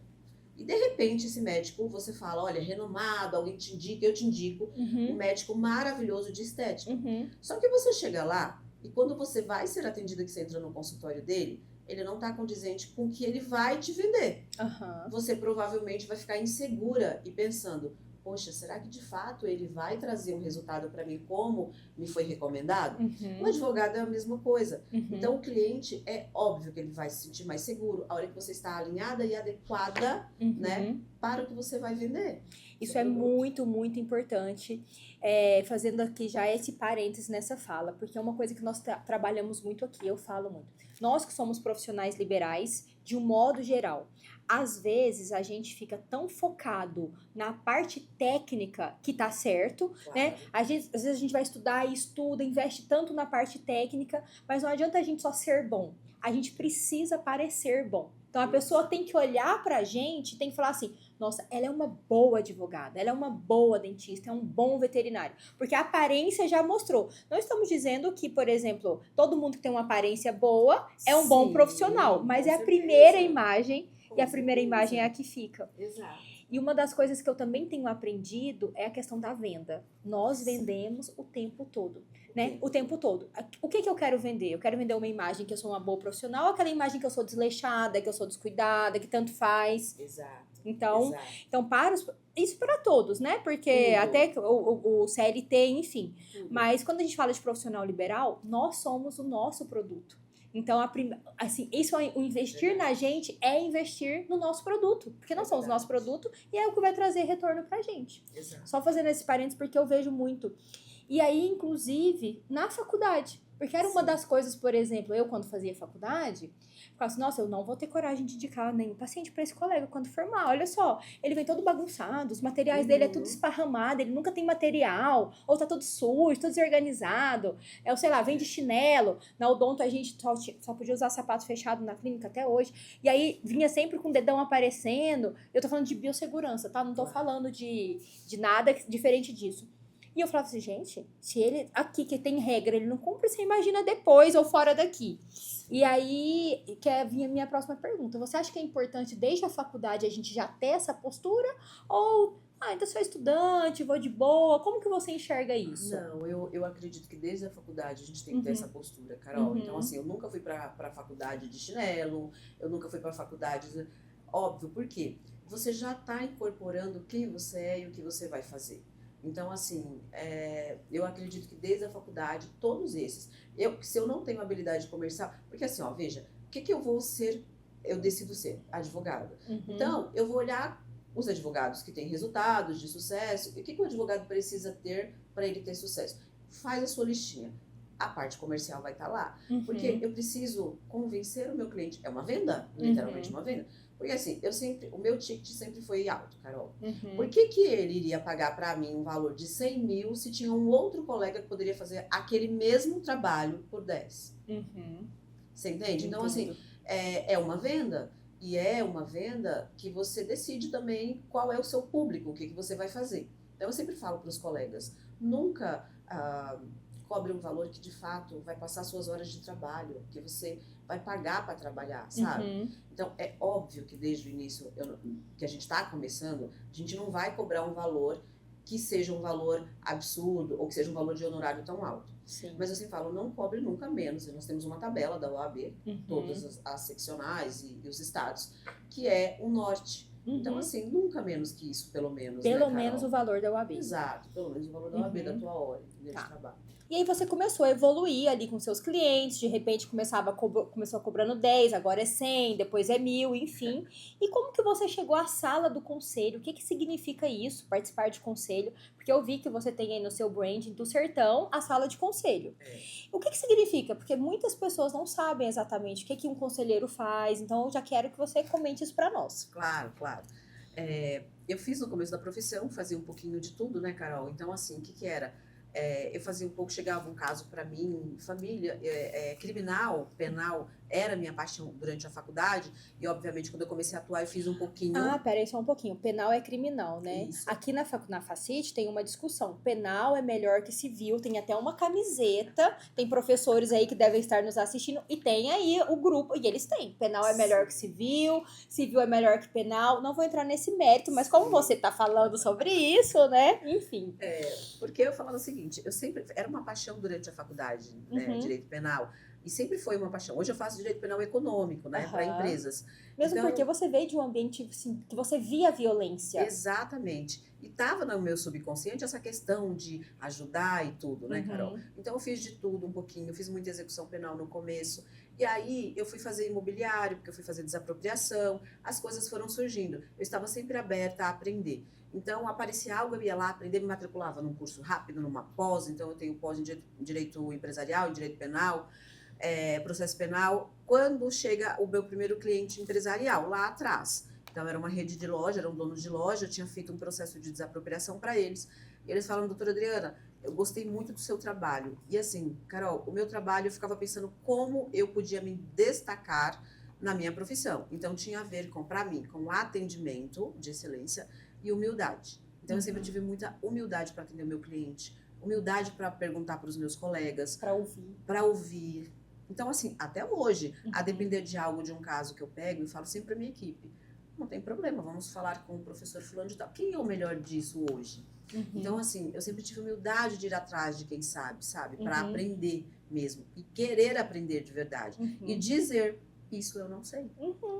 e de repente esse médico, você fala, olha, renomado, alguém te indica, eu te indico, um médico maravilhoso de estética. Só que você chega lá e quando você vai ser atendida, que você entra no consultório dele, ele não está condizente com o que ele vai te vender. Você provavelmente vai ficar insegura e pensando, poxa, será que de fato ele vai trazer um resultado para mim como me foi recomendado? O advogado é a mesma coisa. Então, o cliente, é óbvio que ele vai se sentir mais seguro a hora que você está alinhada e adequada, né, para o que você vai vender. Isso é muito, muito importante. Fazendo aqui já esse parênteses nessa fala, porque é uma coisa que nós trabalhamos muito aqui, eu falo muito. Nós que somos profissionais liberais, de um modo geral, às vezes a gente fica tão focado na parte técnica que tá certo, né? Às vezes a gente vai estudar e estuda, investe tanto na parte técnica, mas não adianta a gente só ser bom. A gente precisa parecer bom. Então a pessoa tem que olhar pra gente, tem que falar assim, nossa, ela é uma boa advogada, ela é uma boa dentista, é um bom veterinário. Porque a aparência já mostrou. Não estamos dizendo que, por exemplo, todo mundo que tem uma aparência boa é um bom profissional, mas é a primeira imagem, e a primeira imagem é a que fica. Exato. E uma das coisas que eu também tenho aprendido é a questão da venda. Nós vendemos o tempo todo, né? O tempo todo. O que eu quero vender? Eu quero vender uma imagem que eu sou uma boa profissional, ou aquela imagem que eu sou desleixada, que eu sou descuidada, que tanto faz. Exato. Então isso para todos, né? Porque até o CLT, enfim. Mas quando a gente fala de profissional liberal, nós somos o nosso produto. Então, assim, isso, o investir na gente é investir no nosso produto. Porque nós somos o nosso produto e é o que vai trazer retorno pra gente. Exato. Só fazendo esse parênteses porque eu vejo muito. E aí, inclusive, na faculdade. Porque era uma das coisas, por exemplo, eu quando fazia faculdade, ficava assim, nossa, eu não vou ter coragem de indicar nenhum paciente para esse colega quando formar. Olha só, ele vem todo bagunçado, os materiais dele é tudo esparramado, ele nunca tem material, ou tá todo sujo, todo desorganizado. Sei lá, vem de chinelo. Na odonto a gente só podia usar sapato fechado na clínica até hoje. E aí vinha sempre com o dedão aparecendo. Eu tô falando de biossegurança, tá? Não tô falando de nada diferente disso. E eu falava assim, gente, se ele aqui que tem regra, ele não cumpre, você imagina depois ou fora daqui. E aí, que é a minha próxima pergunta. Você acha que é importante desde a faculdade a gente já ter essa postura? Ou, ainda sou estudante, vou de boa? Como que você enxerga isso? Não, eu acredito que desde a faculdade a gente tem que ter essa postura, Carol. Então, assim, eu nunca fui pra faculdade de chinelo, eu nunca fui pra faculdade... Óbvio, por quê? Você já tá incorporando quem você é e o que você vai fazer. Então, assim, eu acredito que desde a faculdade, todos esses, se eu não tenho habilidade comercial, porque assim, ó, veja, o que eu vou ser, eu decido ser advogada. Então, eu vou olhar os advogados que têm resultados de sucesso, e o que o advogado precisa ter para ele ter sucesso. Faz a sua listinha. A parte comercial vai estar lá. Porque eu preciso convencer o meu cliente. É uma venda, literalmente uma venda. Porque assim, o meu ticket sempre foi alto, Carol. Por que ele iria pagar para mim um valor de 100 mil se tinha um outro colega que poderia fazer aquele mesmo trabalho por 10? Você entende? Então, assim, é uma venda. E é uma venda que você decide também qual é o seu público, o que você vai fazer. Então, eu sempre falo para os colegas, nunca cobre um valor que de fato vai passar suas horas de trabalho, que você vai pagar para trabalhar, sabe? Uhum. Então, é óbvio que desde o início, que a gente está começando, a gente não vai cobrar um valor que seja um valor absurdo ou que seja um valor de honorário tão alto. Sim. Mas eu sempre falo, não cobre nunca menos. E nós temos uma tabela da OAB, Uhum. todas as seccionais e os estados, que é o norte. Uhum. Então, assim, nunca menos que isso, pelo menos, Pelo né, menos o valor da UAB. Exato, pelo menos o valor da OAB, Uhum. da tua hora, entendeu, Tá. de trabalho. E aí você começou a evoluir ali com seus clientes, de repente começou cobrando 10, agora é 100, depois é 1.000, enfim. E como que você chegou à sala do conselho? O que que significa isso, participar de conselho? Porque eu vi que você tem aí no seu branding do Sertão a sala de conselho. O que que significa? Porque muitas pessoas não sabem exatamente o que que um conselheiro faz, então eu já quero que você comente isso para nós. Claro, claro. Eu fiz no começo da profissão, fazia um pouquinho de tudo, né, Carol? Então, assim, o que que era? Eu fazia um pouco, chegava um caso para mim, família, criminal, penal, era minha paixão durante a faculdade, e obviamente quando eu comecei a atuar eu fiz um pouquinho. Ah, peraí só um pouquinho. Penal é criminal, né? Isso. Aqui na Facite tem uma discussão. Penal é melhor que civil, tem até uma camiseta, tem professores aí que devem estar nos assistindo, e tem aí o grupo, e eles têm. Penal é melhor que civil, civil é melhor que penal. Não vou entrar nesse mérito, mas como você tá falando sobre isso, né? Enfim. Porque eu falava o seguinte, eu sempre, era uma paixão durante a faculdade, né, Uhum. direito penal, e sempre foi uma paixão. Hoje eu faço direito penal econômico, né, para Aham. empresas. Mesmo Então, porque você veio de um ambiente assim, que você via a violência. exatamente. E estava no meu subconsciente essa questão de ajudar e tudo, né, Carol? Uhum. Então eu fiz de tudo um pouquinho, eu fiz muita execução penal no começo. E aí eu fui fazer imobiliário, porque eu fui fazer desapropriação, as coisas foram surgindo. Eu estava sempre aberta a aprender. Então aparecia algo, eu ia lá aprender, me matriculava num curso rápido, numa pós, então eu tenho pós em direito empresarial, em direito penal, processo penal, quando chega o meu primeiro cliente empresarial, lá atrás. Então, era uma rede de loja, eram donos de loja, eu tinha feito um processo de desapropriação para eles. E eles falaram, doutora Adriana, eu gostei muito do seu trabalho. E assim, Carol, o meu trabalho, eu ficava pensando como eu podia me destacar na minha profissão. Então, tinha a ver com, para mim, com atendimento de excelência e humildade. Então, eu sempre tive muita humildade para atender o meu cliente, humildade para perguntar para os meus colegas. Para ouvir. Então, assim, até hoje, a depender de algo, de um caso que eu pego, e falo sempre para minha equipe, não tem problema, vamos falar com o professor fulano de tal. Quem é o melhor disso hoje? Então, assim, eu sempre tive humildade de ir atrás de quem sabe? Para aprender mesmo. E querer aprender de verdade. E dizer, isso eu não sei.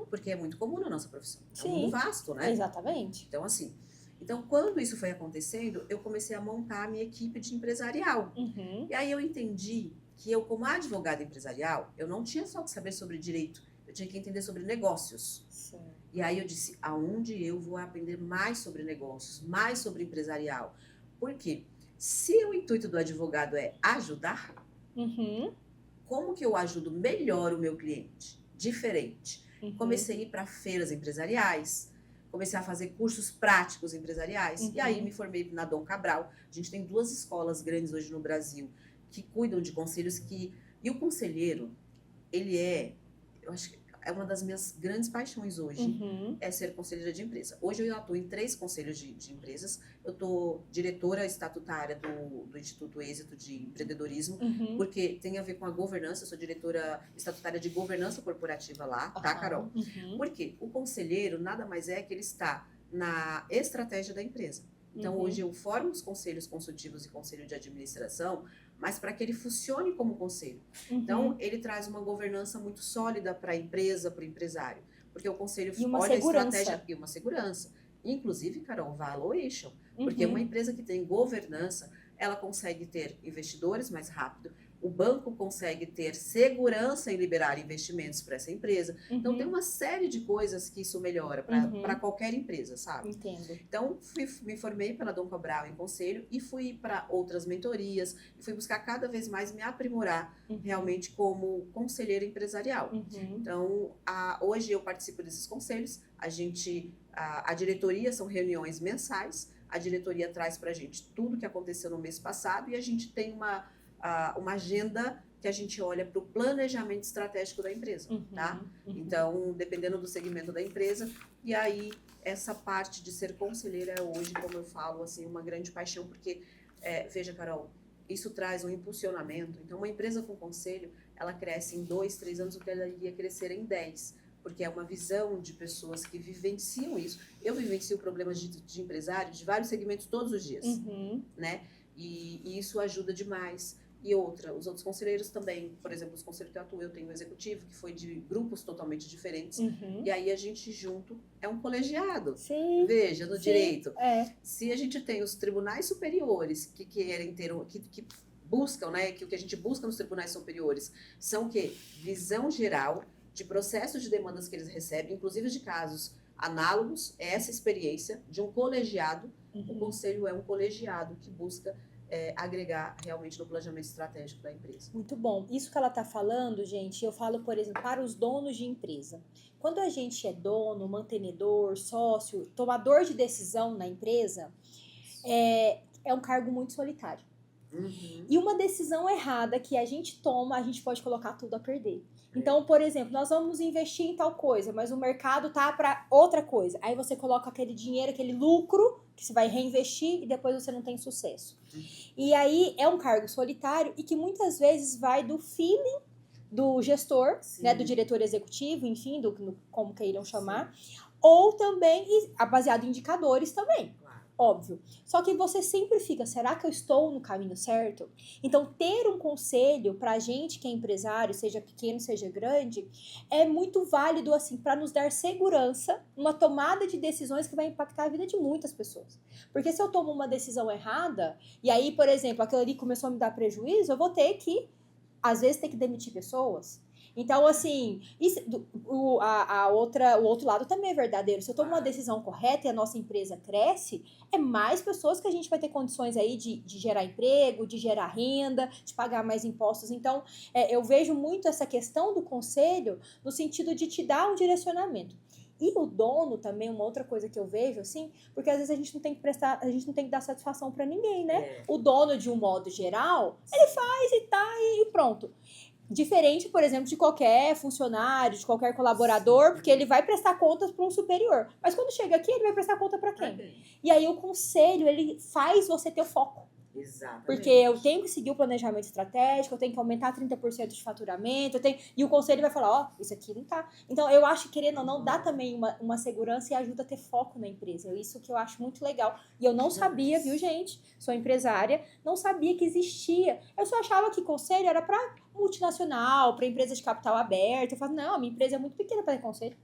Porque é muito comum na nossa profissão. É um mundo vasto, né? Exatamente. Então, assim, quando isso foi acontecendo, eu comecei a montar a minha equipe de empresarial. E aí eu entendi que eu, como advogada empresarial, eu não tinha só que saber sobre direito, eu tinha que entender sobre negócios. Sim. E aí eu disse, aonde eu vou aprender mais sobre negócios, mais sobre empresarial? Por quê? Se o intuito do advogado é ajudar, como que eu ajudo melhor o meu cliente? Diferente. Comecei a ir para feiras empresariais, comecei a fazer cursos práticos empresariais, e aí me formei na Dom Cabral. A gente tem 2 escolas grandes hoje no Brasil que cuidam de conselhos e o conselheiro, eu acho que é uma das minhas grandes paixões hoje, é ser conselheira de empresa. Hoje eu atuo em 3 conselhos de empresas, eu estou diretora estatutária do Instituto Êxito de Empreendedorismo, porque tem a ver com a governança, eu sou diretora estatutária de governança corporativa lá, tá, Carol? Porque o conselheiro nada mais é que ele está na estratégia da empresa. Então, hoje eu formo os conselhos consultivos e conselho de administração, mas para que ele funcione como conselho. Então, ele traz uma governança muito sólida para a empresa, para o empresário. Porque o conselho olha a estratégia e uma segurança. Inclusive, Carol, valuation. Porque uma empresa que tem governança, ela consegue ter investidores mais rápido, o banco consegue ter segurança em liberar investimentos para essa empresa. Então, tem uma série de coisas que isso melhora para qualquer empresa, sabe? Entendo. Então, me formei pela Dom Cabral em conselho e fui para outras mentorias e fui buscar cada vez mais me aprimorar realmente como conselheira empresarial. Então, hoje eu participo desses conselhos, a diretoria são reuniões mensais, a diretoria traz para a gente tudo que aconteceu no mês passado e a gente tem uma agenda que a gente olha para o planejamento estratégico da empresa, tá? Então, dependendo do segmento da empresa, e aí essa parte de ser conselheira é hoje, como eu falo, assim, uma grande paixão, porque, veja, Carol, isso traz um impulsionamento. Então, uma empresa com conselho, ela cresce em 2, 3 anos, o que ela iria crescer em 10, porque é uma visão de pessoas que vivenciam isso. Eu vivencio problemas de empresário de vários segmentos todos os dias, né? E isso ajuda demais. E outra, os outros conselheiros também, por exemplo, os conselheiros que eu atuo, eu tenho um executivo que foi de grupos totalmente diferentes, e aí a gente junto é um colegiado. Sim. Veja, no Sim, direito, é. se a gente tem os tribunais superiores que querem ter, que buscam, né, que o que a gente busca nos tribunais superiores são o quê? Visão geral de processos de demandas que eles recebem, inclusive de casos análogos, essa experiência de um colegiado. O conselho é um colegiado que busca agregar realmente no planejamento estratégico da empresa. Muito bom. Isso que ela está falando, gente, eu falo, por exemplo, para os donos de empresa. Quando a gente é dono, mantenedor, sócio, tomador de decisão na empresa, é um cargo muito solitário. E uma decisão errada que a gente toma, a gente pode colocar tudo a perder. Então, por exemplo, nós vamos investir em tal coisa, mas o mercado tá para outra coisa. Aí você coloca aquele dinheiro, aquele lucro que você vai reinvestir e depois você não tem sucesso. E aí é um cargo solitário e que muitas vezes vai do feeling do gestor, né, do diretor executivo, enfim, como queiram chamar, ou também baseado em indicadores também. Óbvio. Só que você sempre fica, será que eu estou no caminho certo? Então, ter um conselho pra gente que é empresário, seja pequeno, seja grande, é muito válido, assim, para nos dar segurança, uma tomada de decisões que vai impactar a vida de muitas pessoas. Porque se eu tomo uma decisão errada, e aí, por exemplo, aquilo ali começou a me dar prejuízo, eu vou ter que, às vezes, ter que demitir pessoas. Então, assim, o outro lado também é verdadeiro. Se eu tomo uma decisão correta e a nossa empresa cresce, é mais pessoas que a gente vai ter condições aí de gerar emprego, de gerar renda, de pagar mais impostos. Então, eu vejo muito essa questão do conselho no sentido de te dar um direcionamento. E o dono também, uma outra coisa que eu vejo, assim, porque às vezes a gente não tem que dar satisfação para ninguém, né? O dono, de um modo geral, ele faz e pronto. Diferente, por exemplo, de qualquer funcionário, de qualquer colaborador, porque ele vai prestar contas para um superior. Mas quando chega aqui, ele vai prestar conta para quem? E aí o conselho, ele faz você ter foco. Exatamente. Porque eu tenho que seguir o planejamento estratégico, eu tenho que aumentar 30% de faturamento, e o conselho vai falar, isso aqui não tá. Então, eu acho que, querendo ou não, dá também uma segurança e ajuda a ter foco na empresa. Isso que eu acho muito legal. E eu não sabia, viu, gente? Sou empresária, não sabia que existia. Eu só achava que conselho era para multinacional, para empresa de capital aberto. Eu falo, não, a minha empresa é muito pequena para ter conselho.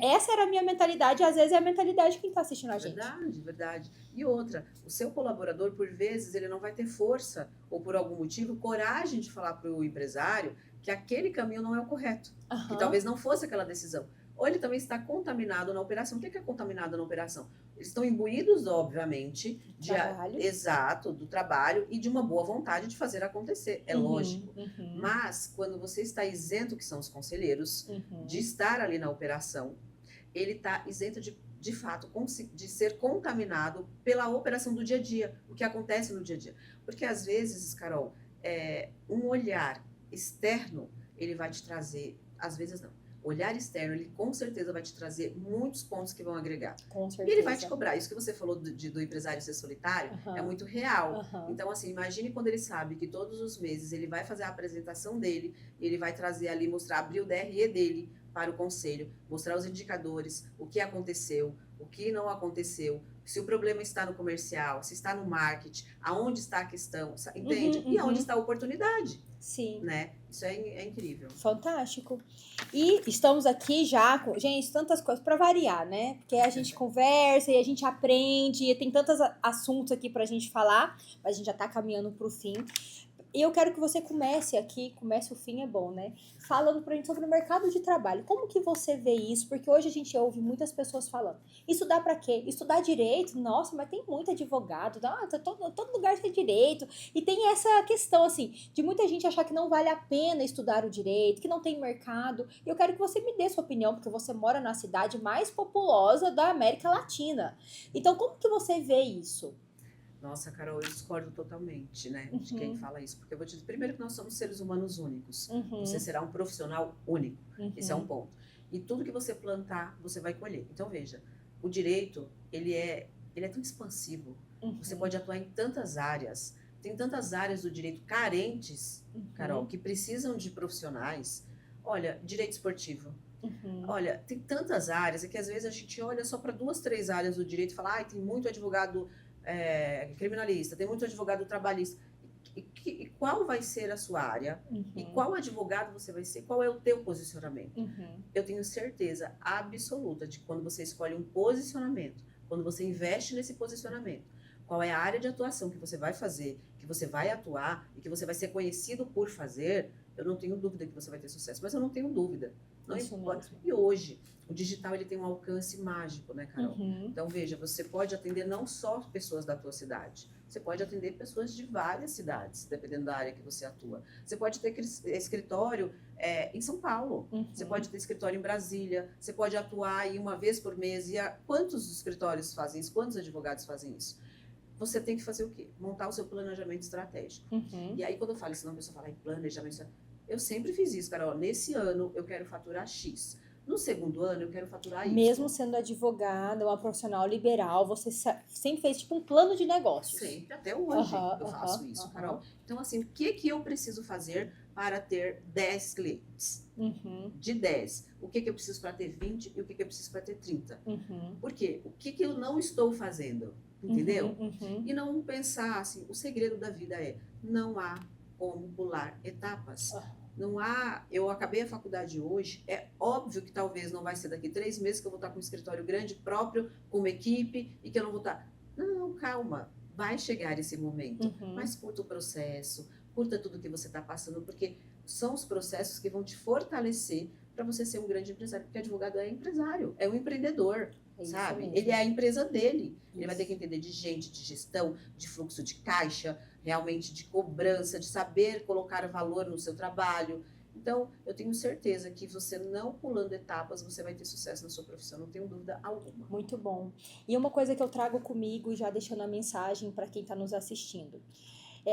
Essa era a minha mentalidade, às vezes é a mentalidade de quem está assistindo a gente. Verdade. E outra, o seu colaborador, por vezes, ele não vai ter força, ou por algum motivo, coragem de falar para o empresário que aquele caminho não é o correto, que talvez não fosse aquela decisão. Ou ele também está contaminado na operação. O que é contaminado na operação? Eles estão imbuídos, obviamente, do trabalho e de uma boa vontade de fazer acontecer. É lógico. Mas, quando você está isento, que são os conselheiros, de estar ali na operação, ele está isento de fato, de ser contaminado pela operação do dia a dia, o que acontece no dia a dia. Porque, às vezes, Carol, um olhar externo, ele vai te trazer, às vezes não, olhar externo, ele com certeza vai te trazer muitos pontos que vão agregar. Com certeza. E ele vai te cobrar. Isso que você falou do empresário ser solitário é muito real. Então, assim, imagine quando ele sabe que todos os meses ele vai fazer a apresentação dele, ele vai trazer ali, mostrar, abrir o DRE dele para o conselho, mostrar os indicadores, o que aconteceu, o que não aconteceu, se o problema está no comercial, se está no marketing, aonde está a questão, entende? E aonde está a oportunidade. Sim. Né? Isso é incrível. Fantástico. E estamos aqui já com, gente, tantas coisas para variar, né? Porque a gente conversa e a gente aprende, e tem tantos assuntos aqui pra gente falar, mas a gente já tá caminhando pro fim. E eu quero que você comece o fim é bom, né? Falando pra gente sobre o mercado de trabalho. Como que você vê isso? Porque hoje a gente ouve muitas pessoas falando. Estudar pra quê? Estudar direito? Nossa, mas tem muito advogado. Todo lugar tem direito. E tem essa questão, assim, de muita gente achar que não vale a pena estudar o direito, que não tem mercado. E eu quero que você me dê sua opinião, porque você mora na cidade mais populosa da América Latina. Então, como que você vê isso? Nossa, Carol, eu discordo totalmente, né, de quem fala isso. Porque eu vou te dizer, primeiro que nós somos seres humanos únicos. Você será um profissional único. Esse é um ponto. E tudo que você plantar, você vai colher. Então, veja, o direito, ele é tão expansivo. Você pode atuar em tantas áreas. Tem tantas áreas do direito carentes, Carol, que precisam de profissionais. Olha, direito esportivo. Olha, tem tantas áreas, é que às vezes a gente olha só para 2, 3 áreas do direito e fala, tem muito advogado criminalista, tem muito advogado trabalhista. E qual vai ser a sua área? E qual advogado você vai ser? Qual é o teu posicionamento? Eu tenho certeza absoluta de que quando você escolhe um posicionamento, quando você investe nesse posicionamento, qual é a área de atuação que você vai fazer, que você vai atuar e que você vai ser conhecido por fazer, eu não tenho dúvida que você vai ter sucesso. Mas eu não tenho dúvida. Não importa. E hoje, o digital ele tem um alcance mágico, né, Carol? Então, veja, você pode atender não só pessoas da tua cidade, você pode atender pessoas de várias cidades, dependendo da área que você atua. Você pode ter escritório em São Paulo, você pode ter escritório em Brasília, você pode atuar aí uma vez por mês. E quantos escritórios fazem isso? Quantos advogados fazem isso? Você tem que fazer o quê? Montar o seu planejamento estratégico. E aí, quando eu falo, senão a pessoa fala em planejamento, eu sempre fiz isso, Carol. Nesse ano, eu quero faturar X. No segundo ano, eu quero faturar Y. Mesmo sendo advogada, uma profissional liberal, você sempre fez tipo um plano de negócios. Sempre, até hoje eu faço isso, Carol. Então, assim, o que eu preciso fazer para ter 10 clientes? De 10. O que eu preciso para ter 20 e o que eu preciso para ter 30? Por quê? O que eu não estou fazendo? Entendeu? E não pensar assim, o segredo da vida não há como pular etapas. Não há, eu acabei a faculdade hoje, é óbvio que talvez não vai ser daqui 3 meses que eu vou estar com um escritório grande, próprio, com uma equipe, e que eu não vou estar... Não, calma, vai chegar esse momento, mas curta o processo, curta tudo que você está passando, porque são os processos que vão te fortalecer para você ser um grande empresário, porque advogado é empresário, é um empreendedor, sabe? Ele é a empresa dele, ele vai ter que entender de gente, de gestão, de fluxo de caixa, realmente de cobrança, de saber colocar valor no seu trabalho. Então, eu tenho certeza que você não pulando etapas, você vai ter sucesso na sua profissão, não tenho dúvida alguma. Muito bom. E uma coisa que eu trago comigo, já deixando a mensagem para quem está nos assistindo,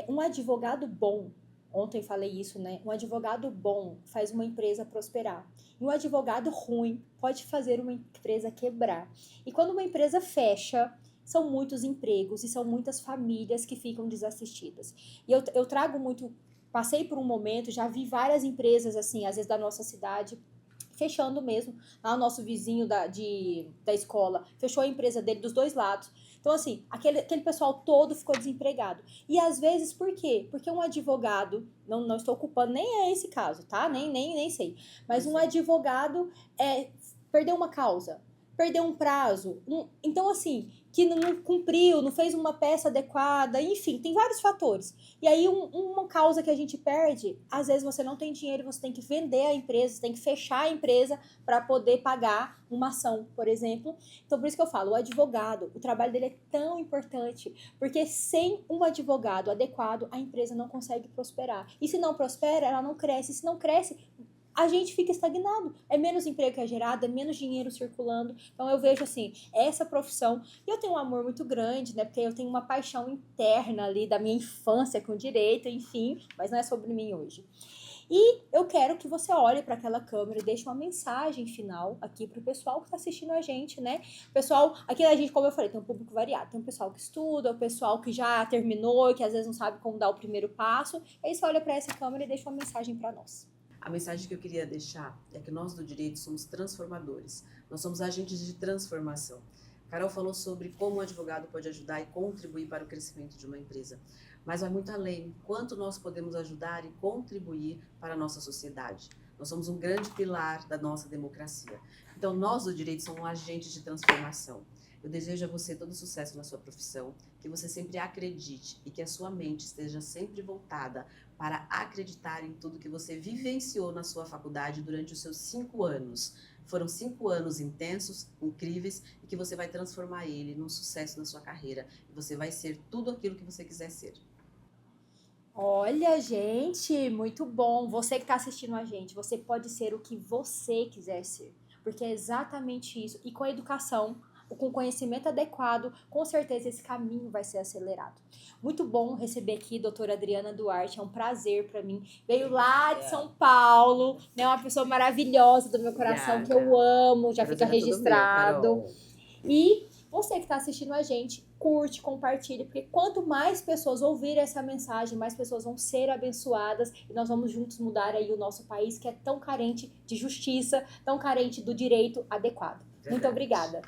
um advogado bom, ontem falei isso, né? Um advogado bom faz uma empresa prosperar. E um advogado ruim pode fazer uma empresa quebrar. E quando uma empresa fecha, são muitos empregos e são muitas famílias que ficam desassistidas. E eu trago muito, passei por um momento, já vi várias empresas, assim, às vezes da nossa cidade, fechando mesmo. Lá o nosso vizinho da escola fechou a empresa dele dos 2 lados. Então, assim, aquele pessoal todo ficou desempregado. E às vezes, por quê? Porque um advogado, não estou culpando, nem é esse caso, tá? Nem sei. Mas um advogado perdeu uma causa, perdeu um prazo. Então, assim, que não cumpriu, não fez uma peça adequada, enfim, tem vários fatores. E aí, uma causa que a gente perde, às vezes você não tem dinheiro, você tem que vender a empresa, você tem que fechar a empresa para poder pagar uma ação, por exemplo. Então, por isso que eu falo, o advogado, o trabalho dele é tão importante, porque sem um advogado adequado, a empresa não consegue prosperar. E se não prospera, ela não cresce. E se não cresce, a gente fica estagnado. É menos emprego que é gerado, é menos dinheiro circulando. Então, eu vejo, assim, essa profissão... E eu tenho um amor muito grande, né? Porque eu tenho uma paixão interna ali da minha infância com direito, enfim. Mas não é sobre mim hoje. E eu quero que você olhe para aquela câmera e deixe uma mensagem final aqui para o pessoal que está assistindo a gente, né? Pessoal, aqui a gente, como eu falei, tem um público variado. Tem um pessoal que estuda, o pessoal que já terminou, que às vezes não sabe como dar o primeiro passo. E aí você olha para essa câmera e deixa uma mensagem para nós. A mensagem que eu queria deixar é que nós do direito somos transformadores. Nós somos agentes de transformação. Carol falou sobre como o advogado pode ajudar e contribuir para o crescimento de uma empresa. Mas vai muito além. Quanto nós podemos ajudar e contribuir para a nossa sociedade. Nós somos um grande pilar da nossa democracia. Então, nós do direito somos agentes de transformação. Eu desejo a você todo sucesso na sua profissão, que você sempre acredite e que a sua mente esteja sempre voltada para acreditar em tudo que você vivenciou na sua faculdade durante os seus 5 anos. Foram 5 anos intensos, incríveis, e que você vai transformar ele num sucesso na sua carreira. E você vai ser tudo aquilo que você quiser ser. Olha, gente, muito bom. Você que está assistindo a gente, você pode ser o que você quiser ser. Porque é exatamente isso. E com a educação, com conhecimento adequado, com certeza esse caminho vai ser acelerado. Muito bom receber aqui a doutora Adriana Duarte, é um prazer para mim. Veio lá de São Paulo, né, uma pessoa maravilhosa do meu coração, que eu amo, já fica registrado. E você que está assistindo a gente, curte, compartilhe, porque quanto mais pessoas ouvirem essa mensagem, mais pessoas vão ser abençoadas e nós vamos juntos mudar aí o nosso país, que é tão carente de justiça, tão carente do direito adequado. Muito obrigada.